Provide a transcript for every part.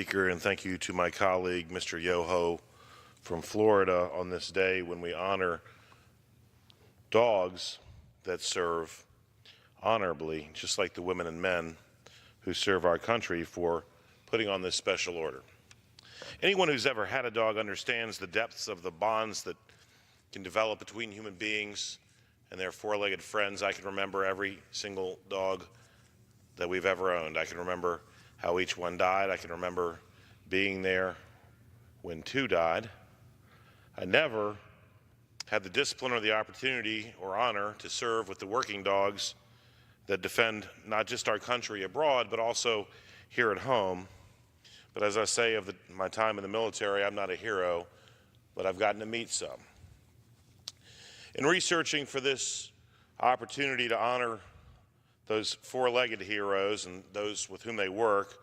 Speaker, and thank you to my colleague, Mr. Yoho from Florida, on this day when we honor dogs that serve honorably, just like the women and men who serve our country, for putting on this special order. Anyone who's ever had a dog understands the depths of the bonds that can develop between human beings and their four-legged friends. I can remember every single dog that we've ever owned. I can remember how each one died. I can remember being there when two died. I never had the discipline or the opportunity or honor to serve with the working dogs that defend not just our country abroad, but also here at home. But as I say of my time in the military, I'm not a hero, but I've gotten to meet some. In researching for this opportunity to honor those four-legged heroes and those with whom they work,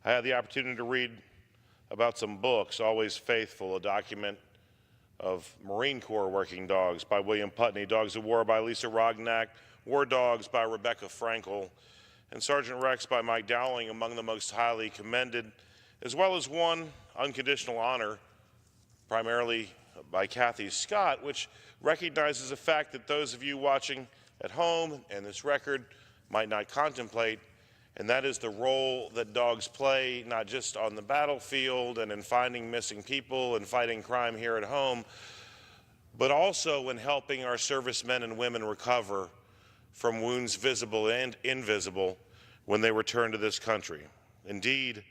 I had the opportunity to read about some books. Always Faithful, a document of Marine Corps working dogs by William Putney, Dogs of War by Lisa Rognac, War Dogs by Rebecca Frankel, and Sergeant Rex by Mike Dowling, among the most highly commended, as well as one, Unconditional Honor, primarily by Kathy Scott, which recognizes the fact that those of you watching at home and this record might not contemplate, and that is the role that dogs play, not just on the battlefield and in finding missing people and fighting crime here at home, but also in helping our servicemen and women recover from wounds visible and invisible when they return to this country. Indeed,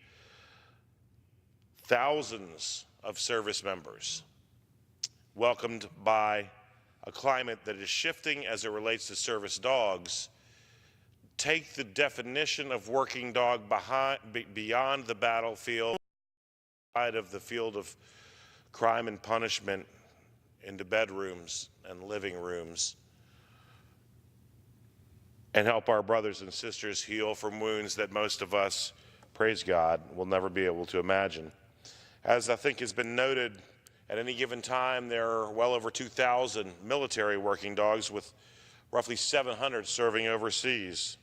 thousands of service members, welcomed by a climate that is shifting as it relates to service dogs, take the definition of working dog beyond the battlefield, side of the field of crime and punishment, into bedrooms and living rooms, and help our brothers and sisters heal from wounds that most of us, praise God, will never be able to imagine. As I think has been noted, at any given time, there are well over 2,000 military working dogs, with roughly 700 serving overseas.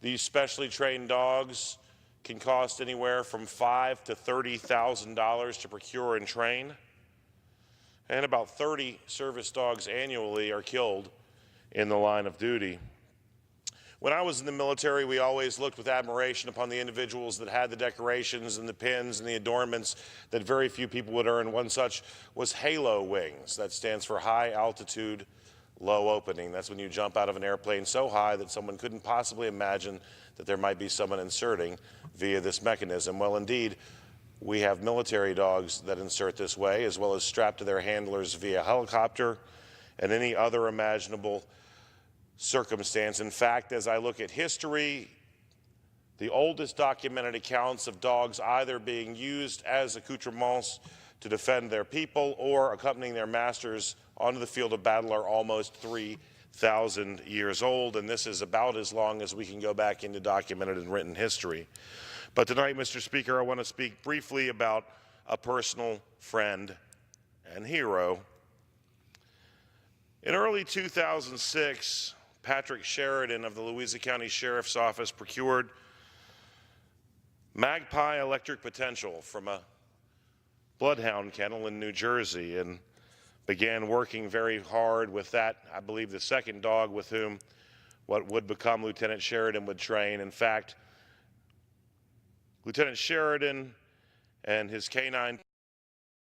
These specially trained dogs can cost anywhere from $5,000 to $30,000 to procure and train, and about 30 service dogs annually are killed in the line of duty. When I was in the military, we always looked with admiration upon the individuals that had the decorations and the pins and the adornments that very few people would earn. One such was Halo Wings. That stands for High Altitude Low Opening. That's when you jump out of an airplane so high that someone couldn't possibly imagine that there might be someone inserting via this mechanism. Well, indeed, we have military dogs that insert this way, as well as strapped to their handlers via helicopter and any other imaginable circumstance. In fact, as I look at history, the oldest documented accounts of dogs either being used as accoutrements to defend their people or accompanying their masters onto the field of battle are almost 3,000 years old, and this is about as long as we can go back into documented and written history. But tonight, Mr. Speaker, I want to speak briefly about a personal friend and hero. In early 2006, Patrick Sheridan of the Louisa County Sheriff's Office procured Magpie Electric Potential from a bloodhound kennel in New Jersey and began working very hard with that, I believe, the second dog with whom what would become Lieutenant Sheridan would train. In fact, Lieutenant Sheridan and his canine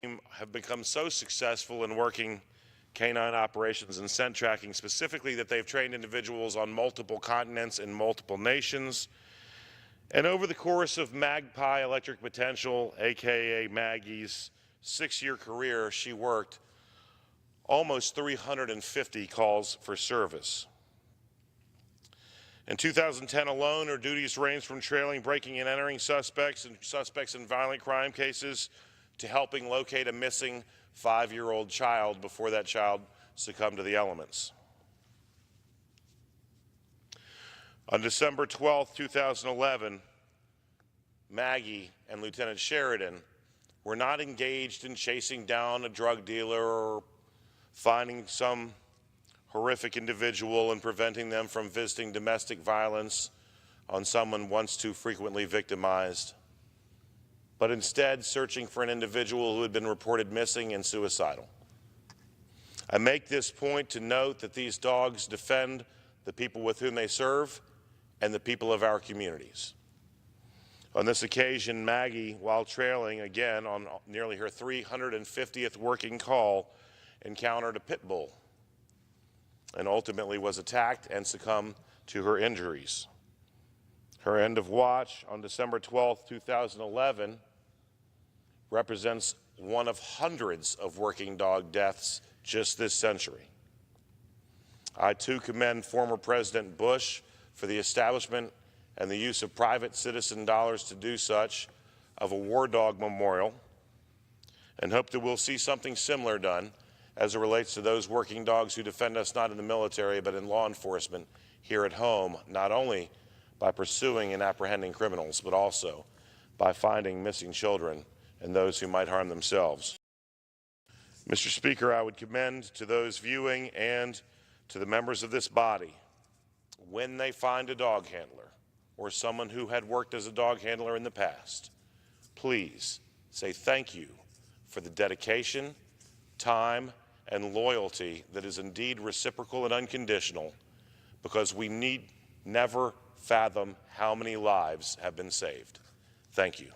team have become so successful in working canine operations and scent tracking specifically that they've trained individuals on multiple continents in multiple nations. And over the course of Magpie Electric Potential, aka Maggie's 6-year career, she worked almost 350 calls for service. In 2010 alone, her duties ranged from trailing, breaking and entering suspects in violent crime cases to helping locate a missing 5-year-old child before that child succumbed to the elements. On December 12, 2011, Maggie and Lieutenant Sheridan were not engaged in chasing down a drug dealer or finding some horrific individual and preventing them from visiting domestic violence on someone once too frequently victimized. but instead searching for an individual who had been reported missing and suicidal. I make this point to note that these dogs defend the people with whom they serve and the people of our communities. On this occasion, Maggie, while trailing again on nearly her 350th working call, encountered a pit bull and ultimately was attacked and succumbed to her injuries. Her end of watch on December 12, 2011 represents one of hundreds of working dog deaths just this century. I too commend former President Bush for the establishment and the use of private citizen dollars to do such of a war dog memorial, and hope that we'll see something similar done as it relates to those working dogs who defend us not in the military but in law enforcement here at home, not only by pursuing and apprehending criminals, but also by finding missing children and those who might harm themselves. Mr. Speaker, I would commend to those viewing and to the members of this body, when they find a dog handler or someone who had worked as a dog handler in the past, please say thank you for the dedication, time, and loyalty that is indeed reciprocal and unconditional, because we need never fathom how many lives have been saved. Thank you.